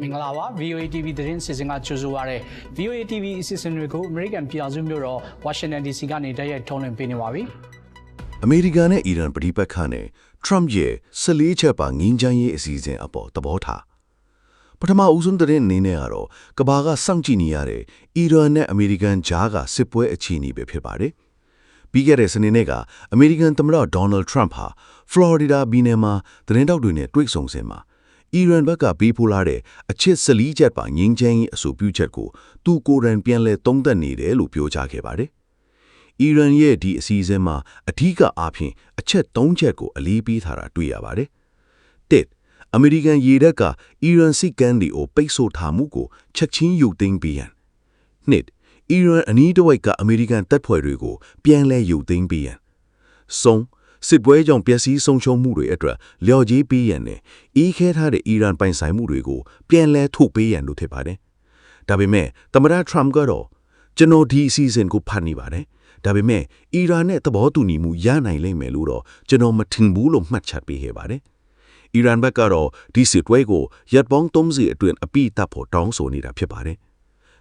မင်္ဂလာပါ VOA TV သတင်းစီစဉ်ကကြိုဆိုပါရစေ VOA TV အစီအစဉ်တွေကို American ပြည်အောင်စုမြို့တော် Washington DC ကနေတိုက်ရိုက်ထုတ်လွှင့်ပေးနေပါပြီ။အမေရိကန်နဲ့အီရန်ပဋိပက္ခနဲ့ Trump ရဲ့14ချက်ပါငြိမ်းချမ်းရေးအစီအစဉ်အပေါ်သဘောထားပထမဦးဆုံးသတင်းအနေနဲ့ကတော့ကမ္ဘာကစောင့်ကြည့်နေရတဲ့အီရန်နဲ့အမေရိကန်ကြားကစစ်ပွဲအခြေအနေပဲဖြစ်ပါတယ်။ပြီးခဲ့တဲ့စနေနေ့ကအမေရိကန်သမ္မတ Donald Trump ဟာ Florida ပြည်နယ်မှာသတင်းတောက်တွေနဲ့တွေ့ဆုံစဉ်မှာအီရန်ဘက်ကပေးပို့လာတဲ့အချက်14ချက်ပါငြိမ်းချမ်းရေးအဆိုပြုချက်ကိုသူကိုယ်တိုင်ပြန်လည်သုံးသပ်နေတယ်လို့ပြောကြားခဲ့ပါတယ်။အီရန်ရဲ့ဒီအစီအစဉ်မှာအထူးအားဖြင့်အချက်3ချက်ကိုအလေးပေးထားတာတွေ့ရပါတယ်။တစ်အမေရိကန်ရေတပ်ကအီရန်စစ်ကမ်းတွေကိုပိတ်ဆို့ထားမှုကိုချက်ချင်းရုပ်သိမ်းပေးရန်နှစ်အီရန်အနီးတစ်ဝိုက်ကအမေရိကန်တပ်ဖွဲ့တွေကိုပြန်လည်ရုပ်သိမ်းပေးရန်ဆုံးစစ်ပွဲကြောင့်ပျက်စီးဆုံးရှုံးမှုတွေအတွက်လျော်ကြေးပေးရန်နဲ့အေးခဲထားတဲ့အီရန်ပိုင်ဆိုင်မှုတွေကိုပြန်လည်ထုတ်ပေးရန်တို့ဖြစ်ပါတယ်။ဒါပေမဲ့သမ္မတ Trump ကတော့ကျွန်တော်ဒီအစီအစဉ်ကိုဖတ်နေပါတယ်။ဒါပေမဲ့အီရန်နဲ့သဘောတူညီမှုရနိုင်လိမ့်မယ်လို့တော့ကျွန်တော်မထင်ဘူးလို့မှတ်ချက်ပေးခဲ့ပါတယ်။အီရန်ဘက်ကတော့ဒီစစ်ပွဲကိုရပ်ပေါင်း30အတွင်းအပိတပ်ဖို့တောင်းဆိုနေတာဖြစ်ပါတယ်။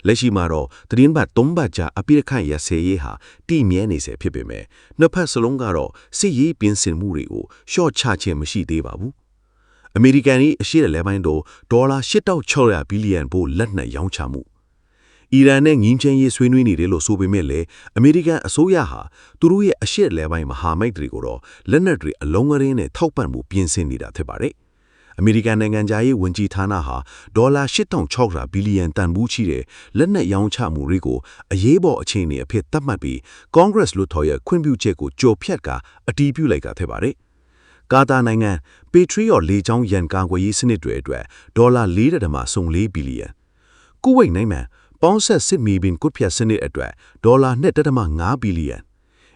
လက်ရှိမှာတော့သတင်းပတ်3ပတ်ကြာအပိရခန့်ရစေရေးဟာတည်မြဲနေစေဖြစ်ပေမဲ့နှစ်ဖက်စလုံးကတော့စစ်ရေးပြင်ဆင်မှုတွေကိုရှော့ချခြင်းမရှိသေးပါဘူး။အမေရိကန်၏အရှေ့အလယ်ပိုင်းတို့ဒေါ်လာ8,600ဘီလီယံပိုလက်နက်ရောင်းချမှုအီရန်နဲ့ငြိမ်းချမ်းရေးဆွေးနွေးနေတယ်လို့ဆိုပေမဲ့လည်းအမေရိကန်အစိုးရဟာသူတို့ရဲ့အရှေ့အလယ်ပိုင်းမဟာမိတ်တွေကိုတော့လက်နက်တွေအလုံးအရင်းနဲ့ထောက်ပံ့မှုပြင်ဆင်နေတာဖြစ်ပါတယ်။အမေရိကန်နိုင်ငံသားရေးဝန်ကြီးဌာနဟာဒေါ်လာ8,600ဘီလီယံတန်ဖိုးရှိတဲ့လက်နက်ရောင်းချမှုတွေကိုအရေးပေါ်အခြေအနေအဖြစ်သတ်မှတ်ပြီး Congress လွှတ်တော်ရဲ့ခွင့်ပြုချက်ကိုကြော်ဖြတ်ကအတည်ပြုလိုက်တာဖြစ်ပါတယ်။ကာတာနိုင်ငံ Patriot လေကြောင်းရန်ကာကွယ်ရေးစနစ်တွေအတွက်ဒေါ်လာ4.4ဘီလီယံကုဝိတ်နိုင်ငံပေါင်းဆက်စစ်မီဘင်ကုတ်ဖြတ်စနစ်အတွက်ဒေါ်လာ2.5ဘီလီယံ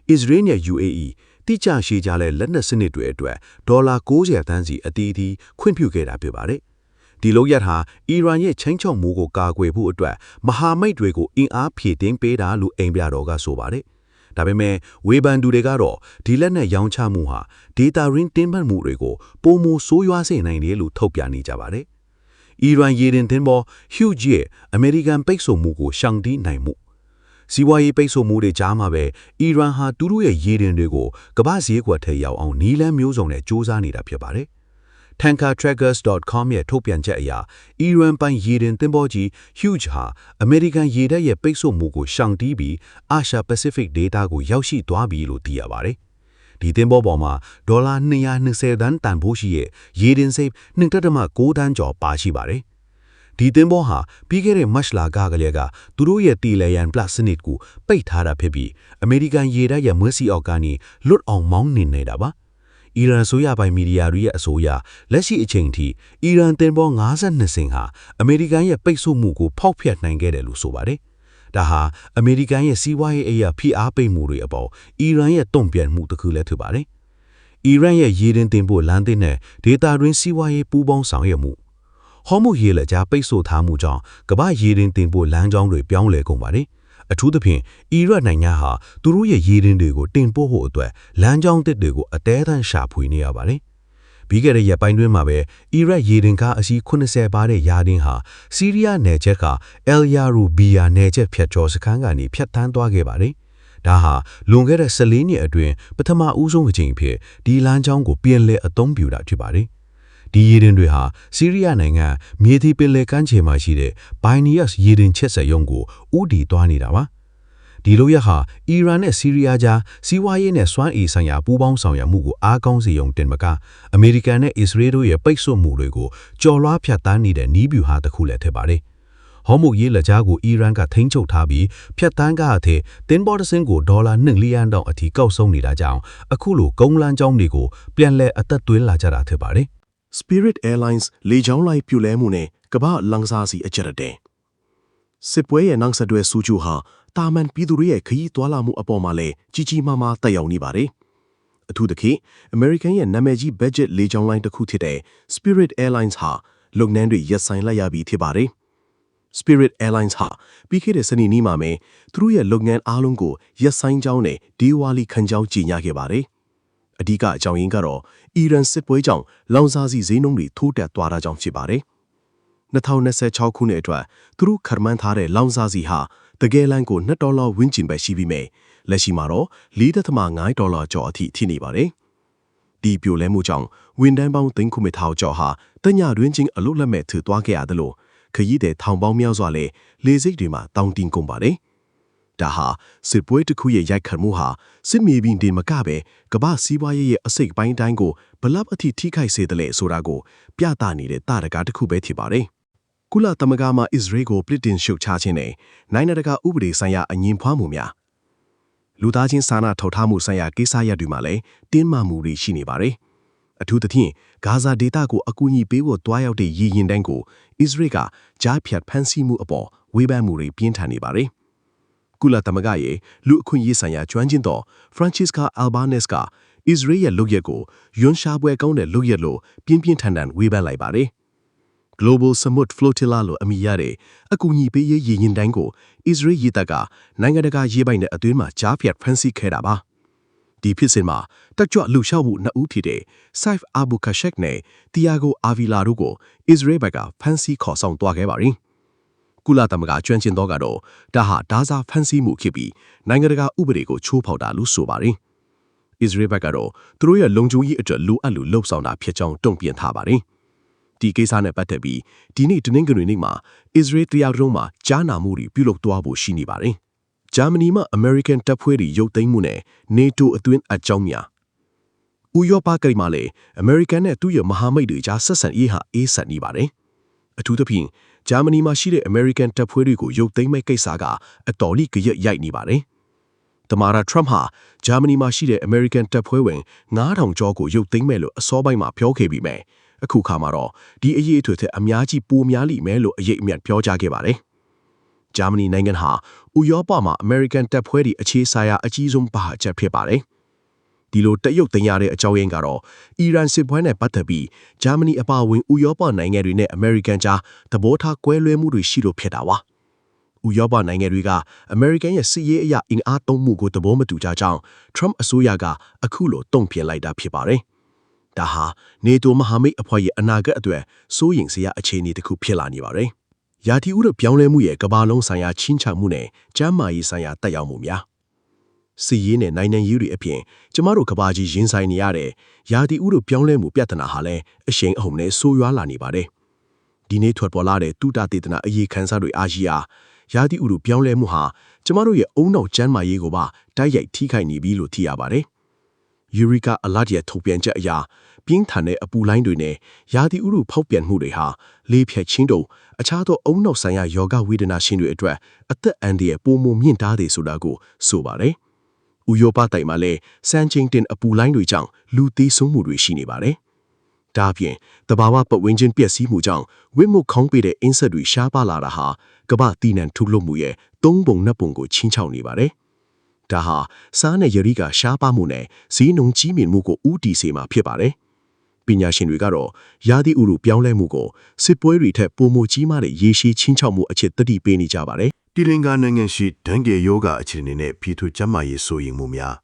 အစ္စရေးနဲ့ UAEတိကျရှည်ကြတဲ့လက်နက်စနစ်တွေအတွက်ဒေါ်လာ90သန်းစီအတီးတီးခွင့်ပြုခဲ့တာဖြစ်ပါတယ်။ဒီလိုရဟာအီရန်ရဲ့ချင်းချုံမှုကိုကာကွယ်ဖို့အတွက်မဟာမိတ်တွေကိုအင်အားဖြည့်တင်းပေးတာလို့အိမ်ပြတော်ကဆိုပါတယ်။ဒါပေမဲ့ဝေဘန်သူတွေကတော့ဒီလက်နက်ရောင်းချမှုဟာဒေတာရင်းတင်းပတ်မှုတွေကိုပုံမဆိုးရွားစေနိုင်တယ်လို့ထုတ်ပြနေကြပါတယ်။အီရန်ရေတင်သင်္ဘော Hughes ရဲ့အမေရိကန်ပိတ်ဆို့မှုကိုရှောင်တီးနိုင်မှုစီးပွားရေးပိတ်ဆို့မှုတွေကြားမှာပဲအီရန်ဟာသူတို့ရဲ့ရေတင်တွေကိုကမ္ဘာဈေးကွက်ထဲရောက်အောင်နီးလန်းမျိုးစုံနဲ့စ조사နေတာဖြစ်ပါတယ်။ tankertrackers.com ရဲ့ထုတ်ပြန်ချက်အရအီရန်ပိုင်ရေတင်သင်္ဘောကြီး Hughes ဟာအမေရိကန်ရေတပ်ရဲ့ပိတ်ဆို့မှုကိုရှောင်တီးပြီးအာရှပစိဖိတ်ဒေသကိုရောက်ရှိသွားပြီလို့သိရပါတယ်။ဒီသင်္ဘောပေါ်မှာဒေါ်လာ220သန်းတန်ဖိုးရှိရဲ့ရေတင်စိတ်1.9တန်းကျော်ပါရှိပါတယ်။ဒီသင်္ဘောဟာပြီးခဲ့တဲ့မတ်လကလေးကသူတို့ရဲ့တီလယန်ပလတ်စနစ်ကိုပိတ်ထားတာဖြစ်ပြီးအမေရိကန်ရေတပ်ရဲ့မွေးစီအောက်ကနေလွတ်အောင်မောင်းနေနေတာပါ။အီရန်ဆိုရပိုင်မီဒီယာတွေရဲ့အဆိုအရလက်ရှိအချိန်ထိအီရန်သင်္ဘော52စင်ဟာအမေရိကန်ရဲ့ပိတ်ဆို့မှုကိုဖောက်ဖျက်နိုင်ခဲ့တယ်လို့ဆိုပါတယ်။ဒါဟာအမေရိကန်ရဲ့စီးပွားရေးအရာဖိအားပေးမှုတွေအပေါ်အီရန်ရဲ့တုံ့ပြန်မှုတစ်ခုလည်းဖြစ်ပါတယ်။အီရန်ရဲ့ရေတင်တင်ပို့လမ်းသစ်နဲ့ဒေတာတွင်းစီးပွားရေးပူးပေါင်းဆောင်ရွက်မှုဟော်မုတ်ရေလက်ကြားပိတ်ဆို့ထားမှုကြောင့်ကမ္ဘာရေတင်တင်ပို့လမ်းကြောင်းတွေပြောင်းလဲကုန်ပါတယ်။အထူးသဖြင့်အီရတ်နိုင်ငံဟာသူတို့ရဲ့ရေတင်တွေကိုတင်ပို့ဖို့အတွက်လမ်းကြောင်းသစ်တွေကိုအတဲအသန့်ရှာဖွေနေရပါတယ်။ပြီးခဲ့တဲ့ရက်ပိုင်းတွင်းမှာပဲအီရတ်ရေတင်ကားအစီး80ပါးတဲ့ယာတင်ဟာဆီးရီးယားနယ်ချက်ကအယ်ယာရူဘီယာနယ်ချက်ဖြတ်ကျော်စခန်းကနေဖြတ်တန်းသွားခဲ့ပါတယ်။ဒါဟာလွန်ခဲ့တဲ့14နှစ်အတွင်းပထမဦးဆုံးအကြိမ်ဖြစ်ဒီလမ်းကြောင်းကိုပြန်လည်အသုံးပြုတာဖြစ်ပါတယ်။ဒီရေတင်တွေဟာဆီးရီးယားနိုင်ငံမြေတီပင်လယ်ကမ်းခြေမှာရှိတဲ့ဘိုင်နီယတ်ရေတင်ချက်စက်ရုံကိုဥတီသွားနေတာပါဒီလိုရဟာအီရန်နဲ့ဆီးရီးယားကြားစီးပွားရေးနဲ့စွမ်းအင်ဆိုင်ရာပူးပေါင်းဆောင်ရွက်မှုကိုအားကောင်းစေရုံတင်မကအမေရိကန်နဲ့အစ္စရေးတို့ရဲ့ပိတ်ဆို့မှုတွေကိုကြော်လွှားဖြတ်တန်းနေတဲ့နီးဗျူဟာတစ်ခုလည်းဖြစ်ပါတယ်ဟော်မုတ်ရေးလက်ကြားကိုအီရန်ကထိန်းချုပ်ထားပြီးဖြတ်တန်းကားအထက်တင်ဘော်ဒစင်ကိုဒေါ်လာ1လီယံတောင်အထိကောက်ဆုံးနေတာကြောင့်အခုလိုကုန်းလန်းကြောင်းတွေကိုပြန်လည်အသက်သွင်းလာကြတာဖြစ်ပါတယ်Spirit Airlines လေကြောင်းလိုက်ပြူလဲမှုနဲ့ကမ္ဘာလန်စားစီအကြက်တဲ့စစ်ပွဲရဲ့နောက်ဆက်တွဲစူးကျူဟာတာမန်ပြည်သူတွေရဲ့ခရီးသွားလာမှုအပေါ်မှာလည်းကြီးကြီးမားမားတက်ရောက်နေပါတယ်။အထူးသဖြင့် American ရဲ့နာမည်ကြီး budget လေကြောင်းလိုင်းတစ်ခုဖြစ်တဲ့ Spirit Airlines ဟာလုပ်ငန်းတွေရပ်ဆိုင်းလိုက်ရပြီဖြစ်ပါတယ်။ Spirit Airlines ဟာပြီးခဲ့တဲ့စနေနေ့မှာပဲသူတို့ရဲ့လုပ်ငန်းအားလုံးကိုရပ်ဆိုင်းကြောင်းနဲ့ဒီဝါလီခံကြောင်းကြေညာခဲ့ပါတယ်။အဓိကအကြောင်းရင်းကတော့အီရန်စစ်ပွဲကြောင့်လောင်စာဆီဈေးနှုန်းတွေထိုးတက်သွားတာကြောင့်ဖြစ်ပါတယ်။ 2026ခုနှစ်အတွက်သူတို့ခန့်မှန်းထားတဲ့လောင်စာစီဟာတကယ်လမ်းကို$2ဝန်းကျင်ပဲရှိပြီးမြဲလက်ရှိမှာတော့$4.5ကျော်အထိထိနေပါတယ်ဒီပြိုလဲမှုကြောင့်ဝန်တန်းပေါင်းသိန်းခုမထောင်ကျော်ဟာတညတွင်ချင်းအလို့လက်မဲ့ထူသွားခဲ့ရတယ်လို့ခရီးတဲ့ထောင်ပေါင်းများစွာလဲလေစိတ်တွေမှာတောင်းတင်းကုန်ပါတယ်ဒါဟာစစ်ပွဲတစ်ခုရဲ့ရိုက်ခတ်မှုဟာစစ်မြေပြင်တင်မကပဲကမ္ဘာစီးပွားရေးရဲ့အစိတ်ပိုင်းတိုင်းကိုဘလောက်အထိထိခိုက်စေတယ်လဲဆိုတာကိုပြသနေတဲ့တာရကတစ်ခုပဲဖြစ်ပါတယ်ကုလသမဂ္ဂမှအစ္စရေးကိုပြည်တင်ရှုတ်ချခြင်းနဲ့နိုင်ငံတကာဥပဒေဆိုင်ရာအငြင်းပွားမှုများလူသားချင်းစာနာထောက်ထားမှုဆိုင်ရာကိစ္စရပ်တွေမှာလည်းတင်းမာမှုတွေရှိနေပါတယ်အထူးသဖြင့်ဂါဇာဒေသကိုအကူအညီပေးဖို့တွားရောက်တဲ့ရည်ရင်တန်းကိုအစ္စရေးကကြားဖြတ်ဖမ်းဆီးမှုအပေါ်ဝေဖန်မှုတွေပြင်းထန်နေပါတယ်ကုလသမဂ္ဂရဲ့လူအခွင့်အရေးဆိုင်ရာကျွမ်းကျင်သော Francesca Albanese ကအစ္စရေးရဲ့လုပ်ရက်ကိုယွန်းရှာပွဲကောင်းတဲ့လုပ်ရက်လို့ပြင်းပြင်းထန်ထန်ဝေဖန်လိုက်ပါတယ် Global Samud Flotilla လို့အမည်ရတဲ့အကူအညီပေးရေးရည်ရင်တန်းကိုအစ္စရေးရေတပ်ကနိုင်ငံတကာရေပိုင်တဲ့အတွင်းမှာကြားဖြတ်ဖမ်းဆီးခဲ့တာပါဒီဖြစ်စဉ်မှာတက်ကြွလှူရှားမှုနှစ်ဦးဖြစ်တဲ့ Saif Abu Kashek နဲ့ Thiago Avila တို့ကိုအစ္စရေးဘက်ကဖမ်းဆီးခေါ်ဆောင်သွားခဲ့ပါတယ်ကုလသမဂ္ဂကျွမ်းကျင်သောကတော့ဒါဟာဒါဇာဖန်ဆီးမှုဖြစ်ပြီးနိုင်ငံတကာဥပဒေကိုချိုးဖောက်တာလို့ဆိုပါတယ်။အစ္စရေးဘက်ကတော့သူတို့ရဲ့လုံခြုံရေးအတွက်လိုအပ်လို့လှုပ်ဆောင်တာဖြစ်ကြောင်းတုံ့ပြန်ထားပါတယ်။ဒီကိစ္စနဲ့ပတ်သက်ပြီးဒီနေ့တနင်္ဂနွေနေ့မှာအစ္စရေးတရားရုံးမှာကြားနာမှုတွေပြုလုပ်သွားဖို့ရှိနေပါတယ်။ဂျာမနီမှာ American တပ်ဖွဲ့တွေရုပ်သိမ်းမှုနဲ့ NATO အတွင်းအကြောင်းများဥရောပကိမှာလည်း American နဲ့သူ့ရဲ့မဟာမိတ်တွေကြားဆက်ဆံရေးဟာအေးဆက်နေပါတယ်။အထူးသဖြင့်ဂျာမနီမှာရှိတဲ့ American တပ်ဖွဲ့တွေကိုရုပ်သိမ်းမဲ့ကိစ္စကအတော်လေးကြရက်ရိုက်နေပါတယ်။သမ္မတ Trump ဟာဂျာမနီမှာရှိတဲ့ American တပ်ဖွဲ့ဝင်9000ကျော်ကိုရုပ်သိမ်းမဲ့လို့အစောပိုင်းမှာပြောခဲ့ပြီးမြဲအခုခါမှာတော့ဒီအရေးအထွေထက်အများကြီးပိုများလိမ့်မယ်လို့အရေးအမြတ်ပြောကြားခဲ့ပါတယ်။ဂျာမနီနိုင်ငံဟာဥရောပမှာ American တပ်ဖွဲ့တွေအခြေဆိုင်ရာအကြီးဆုံးပါချက်ဖြစ်ပါတယ်။ဒီလိုတရုတ်တင်ရတဲ့အကြောင်းရင်းကတော့အီရန်စစ်ပွဲနဲ့ပတ်သက်ပြီးဂျာမနီအပါအဝင်ဥရောပနိုင်ငံတွေနဲ့အမေရိကန်ကြားသဘောထားကွဲလွဲမှုတွေရှိလို့ဖြစ်တာပါ။ဥရောပနိုင်ငံတွေကအမေရိကန်ရဲ့စစ်ရေးအရာအင်အားသုံးမှုကိုသဘောမတူကြကြောင်း Trump အစိုးရကအခုလိုတုံ့ပြန်လိုက်တာဖြစ်ပါတယ်။ဒါဟာ NATO မဟာမိတ်အဖွဲ့ရဲ့အနာဂတ်အတွက်စိုးရိမ်စရာအခြေအနေတစ်ခုဖြစ်လာနေပါတယ်။ရာသီဥတုပြောင်းလဲမှုရဲ့ကမ္ဘာလုံးဆိုင်ရာချင်းချောက်မှုနဲ့ကျန်းမာရေးဆိုင်ရာတက်ရောက်မှုများစီရေးနဲ့နိုင်ငံရေးတွေအပြင်ကျမတို့ကဘာကြီးရင်ဆိုင်နေရတဲ့ရာသီဥတုပြောင်းလဲမှုပြဿနာဟာလည်းအရှိန်အဟုန်နဲ့ဆိုးရွားလာနေပါတယ်။ဒီနေ့ထွက်ပေါ်လာတဲ့တုတတေသနာအရေးခန်းစားတွေအားရှိရာသီဥတုပြောင်းလဲမှုဟာကျမတို့ရဲ့အုံနောက်ကျန်းမာရေးကိုပါတိုက်ရိုက်ထိခိုက်နေပြီလို့သိရပါတယ်။ Eureka Alert ရဲ့ထုတ်ပြန်ချက်အရပြင်းထန်တဲ့အပူလိုင်းတွေနဲ့ရာသီဥတုဖောက်ပြန်မှုတွေဟာလေဖြတ်ချင်းတို့အခြားသောအုံနောက်ဆိုင်ရာယောဂဝေဒနာရှင်တွေအတွက်အသက်အန္တရာယ်ပိုမိုမြင့်တားတယ်ဆိုတာကိုဆိုပါတယ်။ဥရောပတိုင်မှာလည်းစံချိန်တင်အပူလိုင်းတွေကြောင့်လူသေးဆုံးမှုတွေရှိနေပါတယ်။ဒါအပြင်တဘာဝပတ်ဝန်းကျင်ပျက်စီးမှုကြောင့်ဝိမုတ်ခေါင်းပေးတဲ့အင်းဆက်တွေရှားပါလာတာဟာကမ္ဘာတည်နှံထုတ်လုပ်မှုရဲ့3 ပုံ 2 ပုံကိုချင်းချောက်နေပါတယ်။ဒါဟာစားနဲ့ရည်ကရှားပါမှုနဲ့ဈေးနှုန်းကြီးမြင့်မှုကိုဥတီစေမှာဖြစ်ပါတယ်။ပညာရှင်တွေကတော့ရာသီဥတုပြောင်းလဲမှုကိုစစ်ပွဲတွေထက်ပိုမိုကြီးမားတဲ့ရေရှည်ချင်းချောက်မှုအချက်တတိပေးနေကြပါတယ်။တီလင်္ကာနိုင်ငံရှိဒန်ဂေယောဂအခြေအနေနဲ့ပြည်သူ့ကျန်းမာရေးစိုးရိမ်မှုမျာ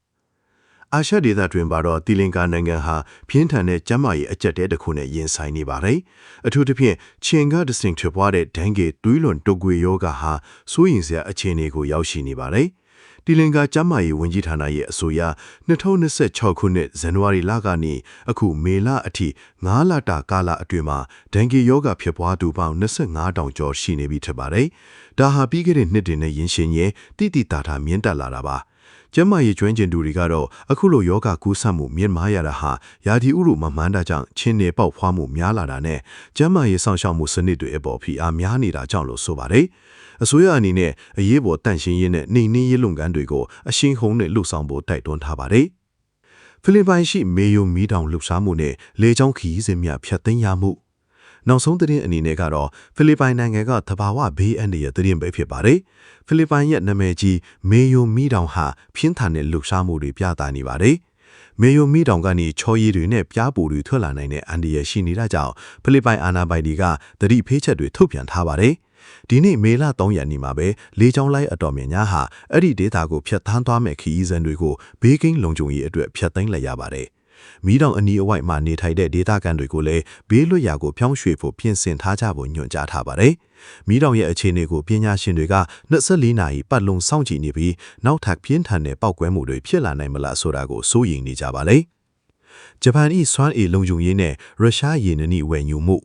းအာရှဒေသတွင်ပါတော့တီလင်္ကာနိုင်ငံဟာပြင်းထန်တဲ့ကျန်းမာရေးအကျပ်တဲတစ်ခုနဲ့ရင်ဆိုင်နေပါတယ်။အထူးသဖြင့်ချင်ကဒစင်ထွက်ပွားတဲ့ဒန်ဂေသွေးလွန်တုပ်ကွေယောဂဟာစိုးရိမ်စရာအခြေအနေကိုရောက်ရှိနေပါတယ်။တီလင်္ကာကျန်းမာရေးဝန်ကြီးဌာနရဲ့အဆိုအရ2026ခုနှစ်ဇန်နဝါရီလကနေအခုမေလအထိ9လတာကာလအတွင်းမှာဒန်ဂေယောဂဖြစ်ပွားသူပေါင်း25,000ကျော်ရှိနေပြီဖြစ်ပါတယ်။ဒါဟာပြီးခဲ့တဲ့နှစ်တွေနဲ့ယှဉ်ရှင်ရင်တိတိတသာမြင့်တက်လာတာပါ။ကျန်းမာရေးကျွမ်းကျင်သူတွေကတော့အခုလိုယောဂကူးစက်မှုမြင့်မားရတာဟာရာသီဥတုမမှန်တာကြောင့်ချင်းနေပေါက်ဖွားမှုများလာတာနဲ့ကျန်းမာရေးဆောင်ရှောက်မှုစနစ်တွေအပေါ်ဖိအားများနေတာကြောင့်လို့ဆိုပါတယ်။အစိုးရအနေနဲ့အရေးပေါ်တန့်ရှင်းရေးနဲ့နှိမ်နင်းရေးလုပ်ငန်းတွေကိုအရှိန်ဟုန်နဲ့လှုပ်ဆောင်ဖို့တိုက်တွန်းထားပါတယ်။ဖိလစ်ပိုင်ရှိမေယုံမီတောင်လှုပ်ရှားမှုနဲ့လေကြောင်းခရီးစဉ်များဖျက်သိမ်းရမှုနောက်ဆုံးသတင်းအနေနဲ့ကတော့ဖိလစ်ပိုင်နိုင်ငံကသဘာဝဘေးအန္တရာယ်သတင်းပဲဖြစ်ပါတယ်။ဖိလစ်ပိုင်ရဲ့နာမည်ကြီးမေယုံမီတောင်ဟာပြင်းထန်တဲ့လှုပ်ရှားမှုတွေပြသနေပါတယ်။မေယုံမီတောင်ကနေချော်ရည်တွေနဲ့ပြားပူတွေထွက်လာနိုင်တဲ့အန္တရာယ်ရှိနေတာကြောင့်ဖိလစ်ပိုင်အာဏာပိုင်တွေကသတိဖေးချက်တွေထုတ်ပြန်ထားပါတယ်။ဒီနေ့မေလ3ရက်နေ့မှာပဲလေကြောင်းလိုင်းအတော်များများဟာအဲ့ဒီဒေတာကိုဖျက်ဆီးသွားမဲ့ခရီးစဉ်တွေကိုဘေးကင်းလုံခြုံရေးအတွက်ဖျက်သိမ်းလိုက်ရပါတယ်။ မီးတောင်အနီးအဝိုက်မှာနေထိုင်တဲ့ဒေသခံတွေကိုလည်းဘေးလွတ်ရာကိုဖြောင်းရွှေ့ဖို့ပြင်ဆင်ထားကြဖို့ညွှန်ကြားထားပါတယ်။မီးတောင်ရဲ့အခြေအနေကိုပညာရှင်တွေက24နာရီပတ်လုံးစောင့်ကြည့်နေပြီးနောက်ထပ်ပြင်းထန်တဲ့ပောက်ကွဲမှုတွေဖြစ်လာနိုင်မလားဆိုတာကိုစိုးရိမ်နေကြပါလေ။ဂျပန်၏စွမ်းအင်လုံခြုံရေးနဲ့ရုရှားရေနံနည်းဝယ်ယူမှု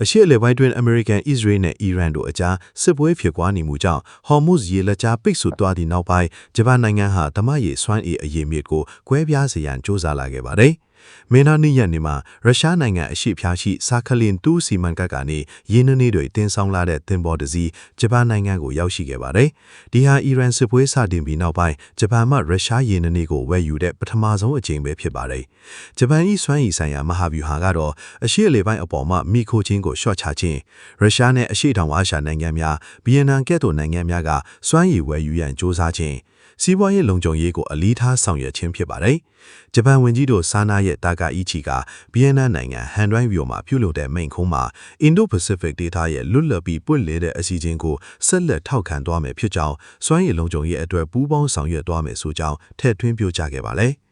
အရှေ့အလယ်ပိုင်းတွင်အမေရိကန်၊အစ္စရေးနဲ့အီရန်တို့အကြားစစ်ပွဲဖြစ်ပွားနေမှုကြောင့်ဟော်မုဇ်ရေလက်ကြားပိတ်ဆို့သွားသည့်နောက်ပိုင်းဂျပန်နိုင်ငံဟာဓမ္မရေစွမ်းအင်အရေးမြစ်ကိုကွဲပြားစေရန်စ조사လာခဲ့ပါတယ်။မင်းသားနေ့ရက်နေ့မှာရုရှားနိုင်ငံအရှေ့ဖျားရှိစာခလင်2စီမံကပ်ကနေရေနံနည်းတွေတင်ဆောင်လာတဲ့သင်္ဘောတစ်စီးဂျပန်နိုင်ငံကိုရောက်ရှိခဲ့ပါတယ်။ဒီဟာအီရန်စစ်ပွဲစတင်ပြီးနောက်ပိုင်းဂျပန်မှရုရှားရေနံနည်းကိုဝယ်ယူတဲ့ပထမဆုံးအကြိမ်ပဲဖြစ်ပါတယ်။ဂျပန်၏စွမ်းရည်ဆိုင်ရာမဟာဗျူဟာကတော့အရှေ့အလယ်ပိုင်းအပေါ်မှာမိခိုချင်းကိုရှော့ချခြင်းရုရှားနဲ့အရှေ့တောင်အာရှနိုင်ငံများဗီယက်နမ်ကဲ့သို့နိုင်ငံများကစွမ်းရည်ဝယ်ယူရန်စ조사ခြင်းစီးပွားရေးလုံခြုံရေးကိုအလေးထားဆောင်ရွက်ခြင်းဖြစ်ပါတယ်။ဂျပန်ဝန်ကြီးတို့ဆာနာရဲ့တာကာအီချီကဗီယက်နမ်နိုင်ငံဟန်ဒရိုင်းဗီယိုမှာပြုလုပ်တဲ့မိန့်ခွန်းမှာအင်ဒိုပစိဖိတ်ဒေသရဲ့လွတ်လပ်ပြီးပွင့်လင်းတဲ့အစီအစဉ်ကိုဆက်လက်ထောက်ခံသွားမယ်ဖြစ်ကြောင်းစွမ်းရည်လုံခြုံရေးအတွက်ပူးပေါင်းဆောင်ရွက်သွားမယ်ဆိုကြောင်းထည့်သွင်းပြောကြားခဲ့ပါတယ်။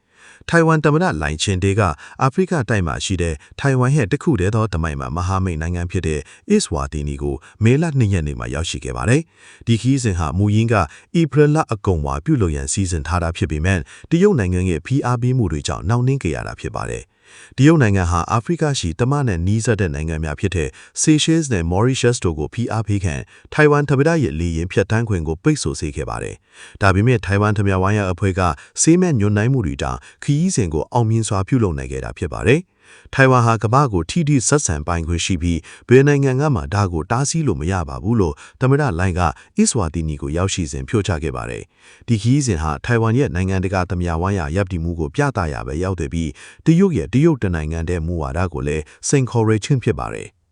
ထိုင်ဝမ်သမ္မတလိုင်ချင်ဒေးကအာဖရိကတိုက်မှာရှိတဲ့ထိုင်ဝမ်ရဲ့တစ်ခုတည်းသောတမိုင်မှာမဟာမိတ်နိုင်ငံဖြစ်တဲ့အစ္စဝါတီနီကိုမေလ2ရက်နေ့မှာရောက်ရှိခဲ့ပါတယ်။ဒီခီးစဉ်ဟာမူရင်းကဧပြီလအကုန်မှာပြုလုပ်ရန်စီစဉ်ထားတာဖြစ်ပေမဲ့တရုတ်နိုင်ငံရဲ့ဖိအားပေးမှုတွေကြောင့်နှောင့်နှေးကြရတာဖြစ်ပါတယ်။တရုတ်နိုင်ငံဟာအာဖရိကရှိတမနဲ့နီးစပ်တဲ့နိုင်ငံများဖြစ်တဲ့ Seychelles နဲ့ Mauritius တို့ကိုဖိအားပေးခံထိုင်ဝမ်သမ္မတရဲ့လေယာဉ်ဖြတ်တန်းခွင့်ကိုပိတ်ဆို့စေခဲ့ပါတယ်။ဒါပေမဲ့ထိုင်ဝမ်သမ္မတဝိုင်းရအဖွဲ့ကစေးမဲ့ညွှန်နိုင်မှုတွေကြောင့်ခရီးစဉ်ကိုအောင်မြင်စွာပြုလုပ်နိုင်ခဲ့တာဖြစ်ပါတယ်။ထိုင်ဝမ်ဟာကမ္ဘာကိုထိထိဆက်ဆံပိုင်ခွင့်ရှိပြီးဘယ်နိုင်ငံကမှဒါကိုတားဆီးလို့မရပါဘူးလို့သမ္မတလိုင်ကအစ္စဝါတီနီကိုရောက်ရှိစဉ်ပြောကြားခဲ့ပါတယ်။ဒီခရီးစဉ်ဟာထိုင်ဝမ်ရဲ့နိုင်ငံတကာသမ္မတဝိုင်းရရပ်တည်မှုကိုပြသရပဲရောက်တယ်ပြီးတရုတ်ရဲ့တရုတ်တနိုင်ငံတဲ့မူဝါဒကိုလည်းစိန်ခေါ်ရခြင်းဖြစ်ပါတယ်။